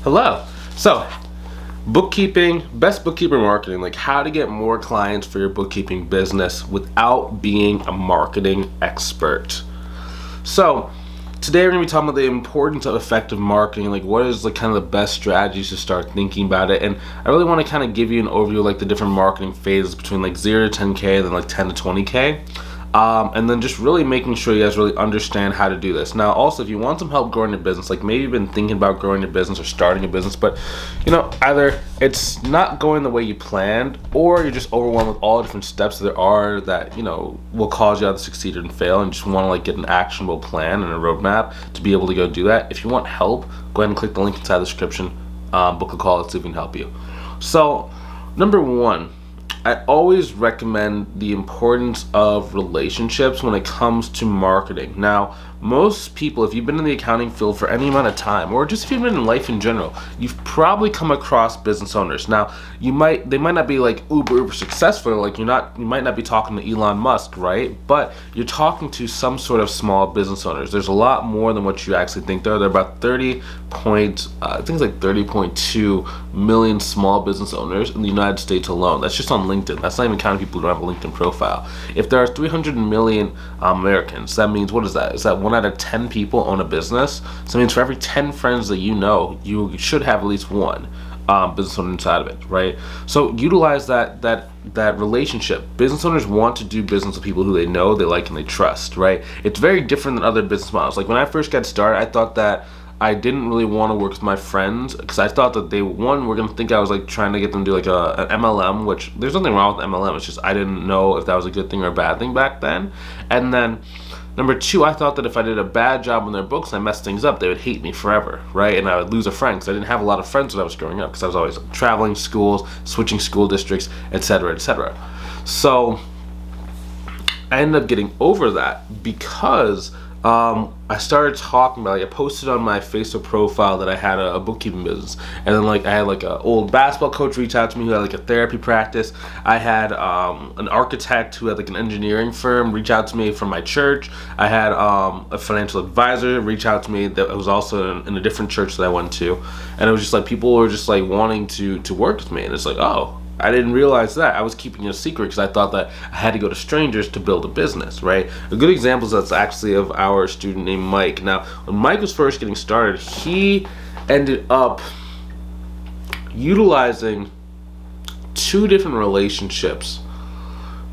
Hello. So, bookkeeping, best bookkeeper marketing, like how to get more clients for your bookkeeping business without being a marketing expert. So, today we're going to be talking about the importance of effective marketing, like what is like kind of the best strategies to start thinking about it. And I really want to kind of give you an overview of like the different marketing phases between like 0 to 10K and then like 10 to 20K. And then just really making sure you guys really understand how to do this. Now, also, if you want some help growing your business, like maybe you've been thinking about growing your business or starting a business, but either it's not going the way you planned, or you're just overwhelmed with all the different steps there are that, will cause you to succeed and fail, and just want to like get an actionable plan and a roadmap to be able to go do that. If you want help, go ahead and click the link inside the description, book a call, let's see if we can help you. So, number one, I always recommend the importance of relationships when it comes to marketing. Now, most people, if you've been in the accounting field for any amount of time, or just if you've been in life in general, you've probably come across business owners. Now, they might not be like uber successful, like you might not be talking to Elon Musk, right? But you're talking to some sort of small business owners. There's a lot more than what you actually think there. There are about 30.2 million small business owners in the United States alone. That's just on LinkedIn. That's not even counting people who don't have a LinkedIn profile. If there are 300 million Americans, that means, what is that? Is that 1 out of 10 people own a business? So it means for every 10 friends that you know, you should have at least one business owner inside of it, right? So utilize that relationship. Business owners want to do business with people who they know, they like, and they trust, right? It's very different than other business models. Like when I first got started, I thought that I didn't really want to work with my friends because I thought that they were going to think I was like trying to get them to do like an MLM, which there's nothing wrong with MLM. It's just I didn't know if that was a good thing or a bad thing back then. And then number two, I thought that if I did a bad job on their books and I messed things up, they would hate me forever, right? And I would lose a friend because I didn't have a lot of friends when I was growing up because I was always traveling schools, switching school districts, etc., etc. So I ended up getting over that because I started talking about, I posted on my Facebook profile that I had a bookkeeping business, and then I had like an old basketball coach reach out to me who had like a therapy practice. I had an architect who had like an engineering firm reach out to me from my church. I had a financial advisor reach out to me that was also in a different church that I went to, and it was just like people were just like wanting to work with me, and it's like, oh, I didn't realize that. I was keeping it a secret because I thought that I had to go to strangers to build a business, right? A good example is that's actually of our student named Mike. Now, when Mike was first getting started, he ended up utilizing 2 different relationships.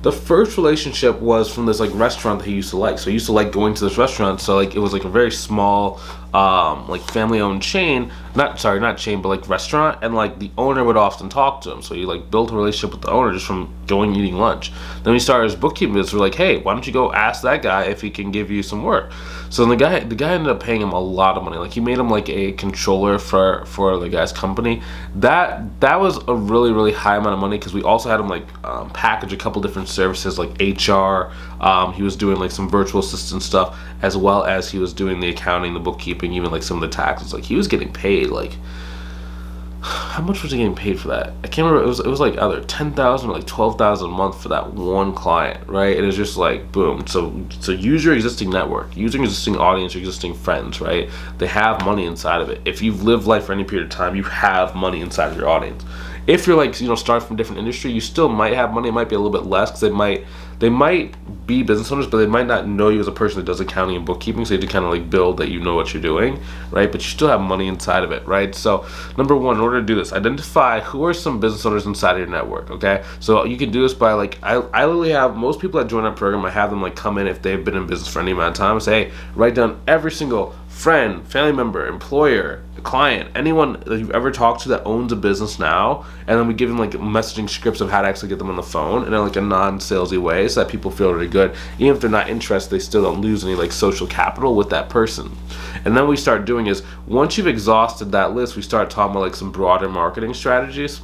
The first relationship was from this like restaurant that he used to like. So he used to like going to this restaurant. So like it was like a very small like family-owned chain, not chain, but like restaurant, and like the owner would often talk to him. So he like built a relationship with the owner just from going eating lunch. Then when he started his bookkeeping business, we're like, hey, why don't you go ask that guy if he can give you some work? So the guy ended up paying him a lot of money. Like he made him like a controller for the guy's company. That was a really, really high amount of money because we also had him like package a couple different services like HR. He was doing like some virtual assistant stuff, as well as he was doing the accounting, the bookkeeping, even like some of the taxes. Like he was getting paid like, how much was he getting paid for that? I can't remember. It was like either $10,000 or like $12,000 a month for that one client, right? And it's just like boom. So use your existing network, use your existing audience, your existing friends, right? They have money inside of it. If you've lived life for any period of time, you have money inside of your audience. If you're like starting from a different industry, you still might have money. It might be a little bit less because they might be business owners, but they might not know you as a person that does accounting and bookkeeping. So you have to kind of like build that you know what you're doing, right? But you still have money inside of it, right? So number one, in order to do this, identify who are some business owners inside of your network. Okay, so you can do this by like I literally have most people that join our program. I have them like come in if they've been in business for any amount of time and say, hey, write down every single friend, family member, employer, client, anyone that you've ever talked to that owns a business now, and then we give them like messaging scripts of how to actually get them on the phone in like a non-salesy way so that people feel really good. Even if they're not interested, they still don't lose any like social capital with that person. And then what we start doing is, once you've exhausted that list, we start talking about like some broader marketing strategies.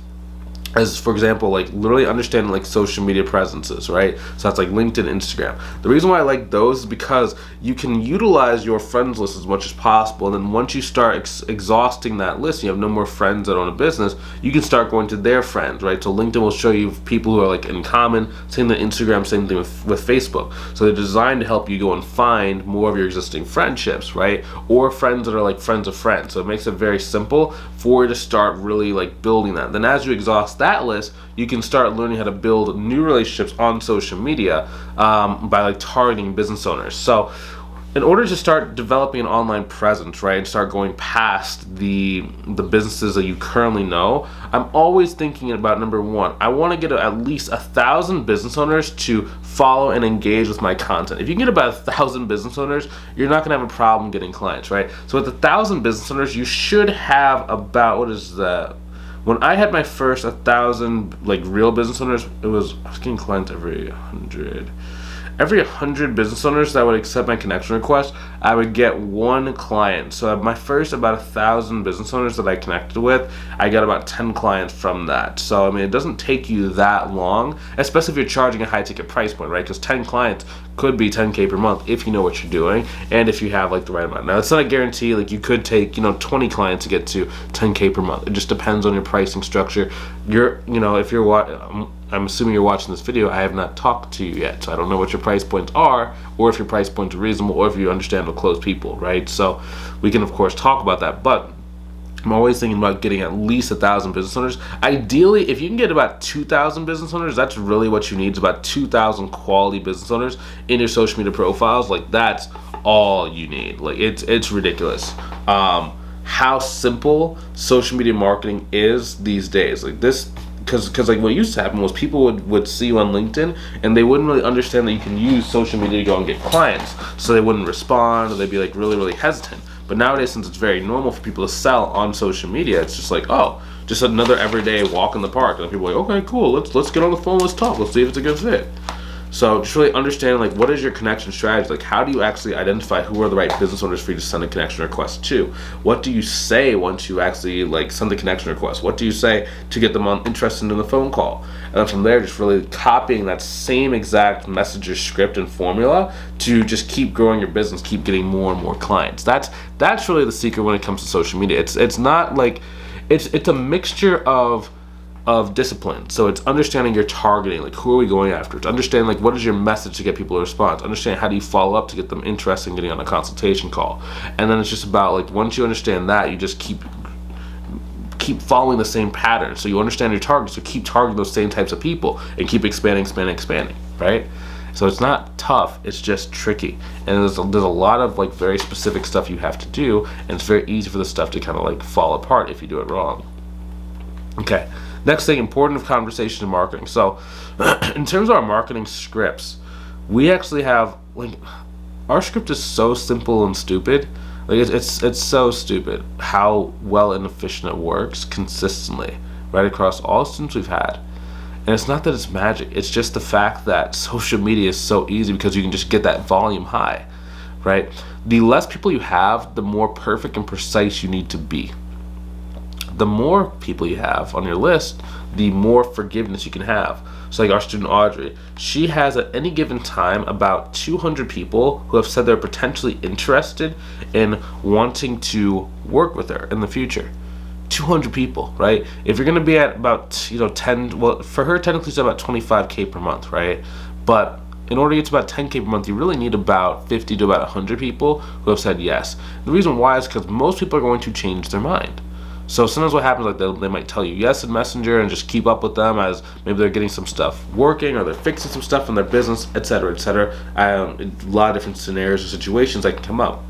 as for example, like literally understanding like social media presences, right? So that's like LinkedIn, Instagram. The reason why I like those is because you can utilize your friends list as much as possible, and then once you start exhausting that list, you have no more friends that own a business, you can start going to their friends, right? So LinkedIn will show you people who are like in common. Same thing Instagram, same thing with Facebook. So they're designed to help you go and find more of your existing friendships, right? Or friends that are like friends of friends. So it makes it very simple for you to start really like building that. Then as you exhaust that list, you can start learning how to build new relationships on social media by like targeting business owners. So in order to start developing an online presence, right, and start going past the businesses that you currently know, I'm always thinking about number one, I want to get at least 1,000 business owners to follow and engage with my content. If you can get about 1,000 business owners, you're not going to have a problem getting clients, right? So with 1,000 business owners, you should have about, what is that? When I had my first 1,000 like real business owners, I was getting clients every 100. Every 100 business owners that would accept my connection request, I would get one client. So my first about 1,000 business owners that I connected with, I got about 10 clients from that. So I mean, it doesn't take you that long, especially if you're charging a high ticket price point, right? Because 10 clients could be 10K per month if you know what you're doing and if you have like the right amount. Now it's not a guarantee, like you could take 20 clients to get to 10K per month. It just depends on your pricing structure. If you're I'm assuming you're watching this video, I have not talked to you yet, so I don't know what your price points are, or if your price points are reasonable, or if you understand to close people, right? So we can of course talk about that, but I'm always thinking about getting at least 1,000 business owners. Ideally, if you can get about 2,000 business owners, that's really what you need. It's about 2,000 quality business owners in your social media profiles. Like that's all you need. Like it's ridiculous how simple social media marketing is these days. Like this. Because like what used to happen was people would see you on LinkedIn and they wouldn't really understand that you can use social media to go and get clients, so they wouldn't respond, or they'd be like really hesitant. But nowadays, since it's very normal for people to sell on social media, it's just like, oh, just another everyday walk in the park, and people are like, okay, cool, let's get on the phone, let's talk, let's see if it's a good fit. So just really understanding like what is your connection strategy, like how do you actually identify who are the right business owners for you to send a connection request to? What do you say once you actually like send the connection request? What do you say to get them interested in the phone call? And then from there, just really copying that same exact message or script and formula to just keep growing your business, keep getting more and more clients. That's really the secret when it comes to social media. It's not like it's a mixture of discipline. So it's understanding your targeting, like who are we going after? It's understanding like what is your message to get people to respond. Understand how do you follow up to get them interested in getting on a consultation call. And then it's just about like once you understand that, you just keep following the same pattern. So you understand your targets, so keep targeting those same types of people and keep expanding, right? So it's not tough, it's just tricky. And there's a lot of like very specific stuff you have to do, and it's very easy for the stuff to kind of like fall apart if you do it wrong. Okay. Next thing, important of conversation and marketing. So in terms of our marketing scripts, we actually have like our script is so simple and stupid. Like it's so stupid how well and efficient it works consistently right across all students we've had. And it's not that it's magic, it's just the fact that social media is so easy because you can just get that volume high, right? The less people you have, the more perfect and precise you need to be. The more people you have on your list, the more forgiveness you can have. So like our student Audrey, she has at any given time about 200 people who have said they're potentially interested in wanting to work with her in the future. 200 people, right? If you're going to be at about 10, well for her technically it's about 25K per month, right? But in order to get to about 10K per month, you really need about 50 to about 100 people who have said yes. The reason why is because most people are going to change their mind. So sometimes what happens, like they might tell you yes in Messenger and just keep up with them as maybe they're getting some stuff working or they're fixing some stuff in their business, etc., etc. A lot of different scenarios or situations that can come up.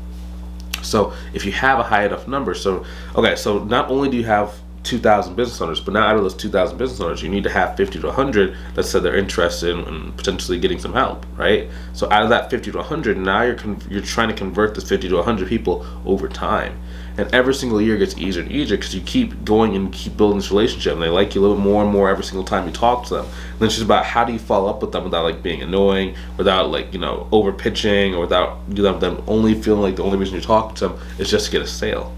So if you have a high enough number, so not only do you have 2,000 business owners, but now out of those 2,000 business owners, you need to have 50 to 100 that said they're interested in potentially getting some help, right? So out of that 50 to 100, now you're trying to convert this 50 to 100 people over time. And every single year gets easier and easier because you keep going and keep building this relationship, and they like you a little bit more and more every single time you talk to them. And it's just about how do you follow up with them without like being annoying, without like over pitching, or without them only feeling like the only reason you're talking to them is just to get a sale.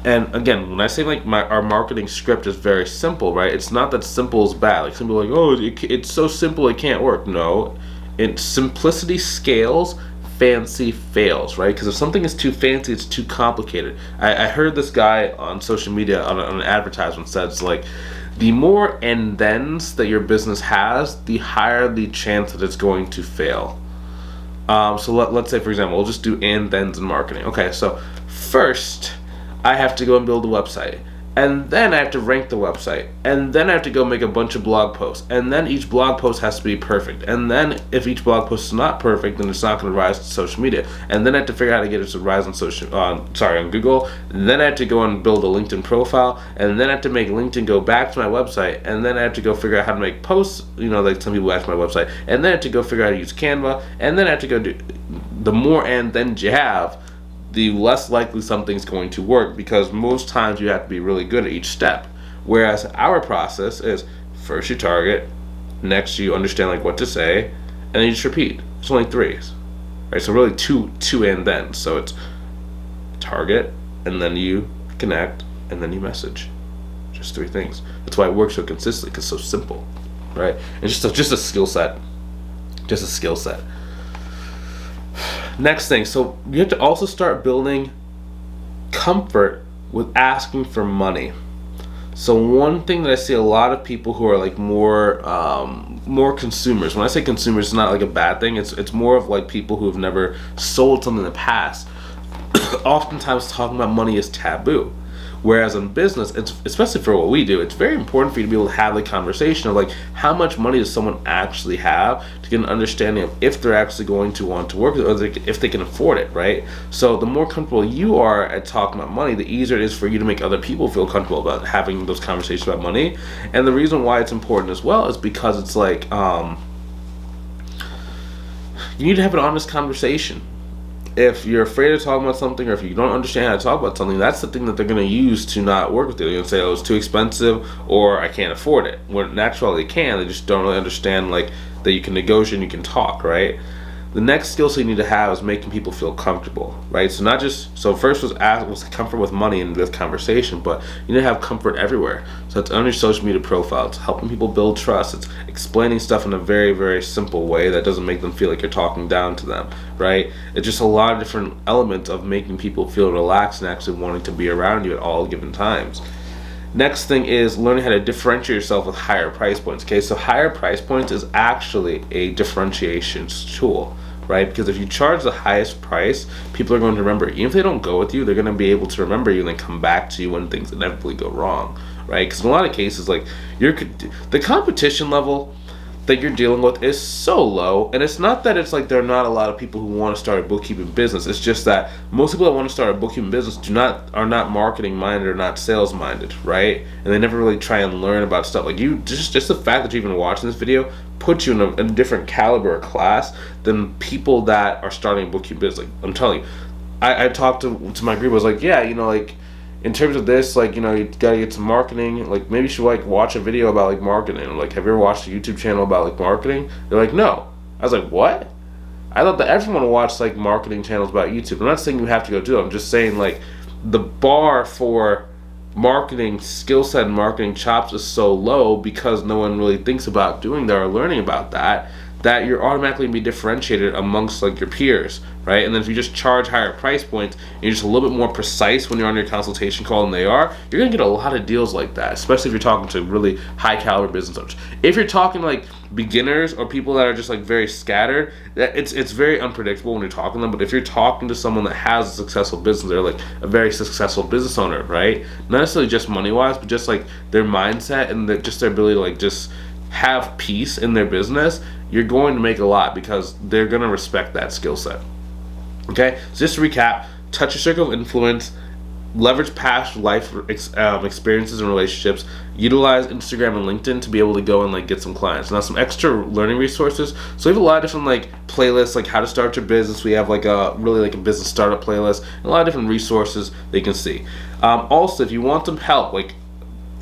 And again, when I say like our marketing script is very simple, right? It's not that simple is bad. Like some people are like, oh, it's so simple it can't work. No, simplicity scales, fancy fails, right? Because if something is too fancy, it's too complicated. I heard this guy on social media on an advertisement says like, the more and thens that your business has, the higher the chance that it's going to fail. So let's say, for example, we'll just do and thens in marketing. Okay, so first I have to go and build a website, and then I have to rank the website, and then I have to go make a bunch of blog posts, and then each blog post has to be perfect, and then if each blog post is not perfect, then it's not going to rise to social media, and then I have to figure out how to get it to rise on Google, and then I have to go and build a LinkedIn profile, and then I have to make LinkedIn go back to my website, and then I have to go figure out how to make posts, like some people ask my website, and then I have to go figure out how to use Canva, and then I have to go do, the more and then you have, the less likely something's going to work, because most times you have to be really good at each step. Whereas our process is first you target, next you understand like what to say, and then you just repeat. It's only three, right? So really two and then. So it's target, and then you connect, and then you message. Just three things. That's why it works so consistently, because it's so simple, right? And just a skill set. Just a skill set. Next thing, so you have to also start building comfort with asking for money. So one thing that I see a lot of people who are like more consumers. When I say consumers, it's not like a bad thing. It's more of like people who have never sold something in the past. Oftentimes talking about money is taboo. Whereas in business, it's, especially for what we do, it's very important for you to be able to have the conversation of like, how much money does someone actually have, to get an understanding of if they're actually going to want to work, or if they can afford it, right? So the more comfortable you are at talking about money, the easier it is for you to make other people feel comfortable about having those conversations about money. And the reason why it's important as well is because it's like, you need to have an honest conversation. If you're afraid of talking about something, or if you don't understand how to talk about something, that's the thing that they're going to use to not work with you. They're going to say, oh, it's too expensive, or I can't afford it. When naturally they can, they just don't really understand like that you can negotiate and you can talk, right? The next skill set you need to have is making people feel comfortable, right? So not just, so first was comfort with money in this conversation, but you need to have comfort everywhere. So it's on your social media profile, it's helping people build trust, it's explaining stuff in a very, very simple way that doesn't make them feel like you're talking down to them, right? It's just a lot of different elements of making people feel relaxed and actually wanting to be around you at all given times. Next thing is learning how to differentiate yourself with higher price points. Okay, so higher price points is actually a differentiation tool, right? Because if you charge the highest price, people are going to remember it. Even if they don't go with you, they're going to be able to remember you and then come back to you when things inevitably go wrong, right? Because in a lot of cases, like the competition level that you're dealing with is so low, and it's not that it's like there are not a lot of people who want to start a bookkeeping business. It's just that most people that want to start a bookkeeping business are not marketing minded or not sales minded, right? And they never really try and learn about stuff like you. Just the fact that you're even watching this video puts you in a different caliber of class than people that are starting a bookkeeping business. Like, I'm telling you, I talked to my group. I was like, yeah, like, in terms of this, like, you gotta get some marketing. Like, maybe you should like watch a video about like marketing. Like, have you ever watched a YouTube channel about like marketing? They're like, no. I was like, what? I thought that everyone watched like marketing channels about YouTube. I'm not saying you have to go do it. I'm just saying like the bar for marketing skill set and marketing chops is so low because no one really thinks about doing that or learning about that you're automatically going to be differentiated amongst like your peers, right? And then if you just charge higher price points and you're just a little bit more precise when you're on your consultation call than they are, you're going to get a lot of deals like that, especially if you're talking to really high caliber business owners. If you're talking like beginners or people that are just like very scattered, it's very unpredictable when you're talking to them. But if you're talking to someone that has a successful business, they're like a very successful business owner, right? Not necessarily just money wise, but just like their mindset and just their ability to like just have peace in their business, you're going to make a lot because they're going to respect that skill set. Okay, so just to recap, touch your circle of influence, leverage past life experiences and relationships, utilize Instagram and LinkedIn to be able to go and like get some clients. Now some extra learning resources. So we have a lot of different like playlists, like how to start your business. We have like a business startup playlist, and a lot of different resources they can see. Also, if you want some help, like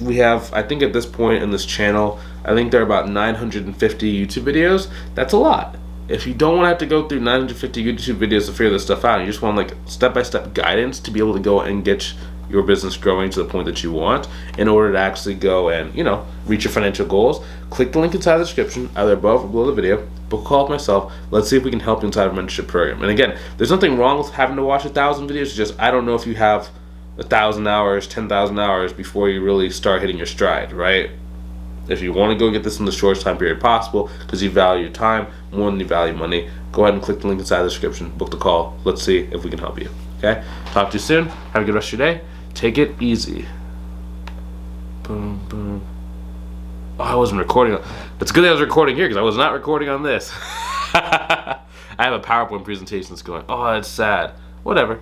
we have, I think at this point in this channel, I think there are about 950 YouTube videos. That's a lot. If you don't want to have to go through 950 YouTube videos to figure this stuff out, you just want like step-by-step guidance to be able to go and get your business growing to the point that you want in order to actually go and, reach your financial goals, click the link inside the description, either above or below the video. Book a call with myself. Let's see if we can help you inside of a mentorship program. And again, there's nothing wrong with having to watch 1,000 videos. It's just, I don't know if you have 1,000 hours, 10,000 hours before you really start hitting your stride, right? If you want to go get this in the shortest time period possible because you value your time more than you value money, go ahead and click the link inside the description. Book the call. Let's see if we can help you. Okay? Talk to you soon. Have a good rest of your day. Take it easy. Boom, boom. Oh, I wasn't recording. It's good that I was recording here because I was not recording on this. I have a PowerPoint presentation that's going. Oh, it's sad. Whatever.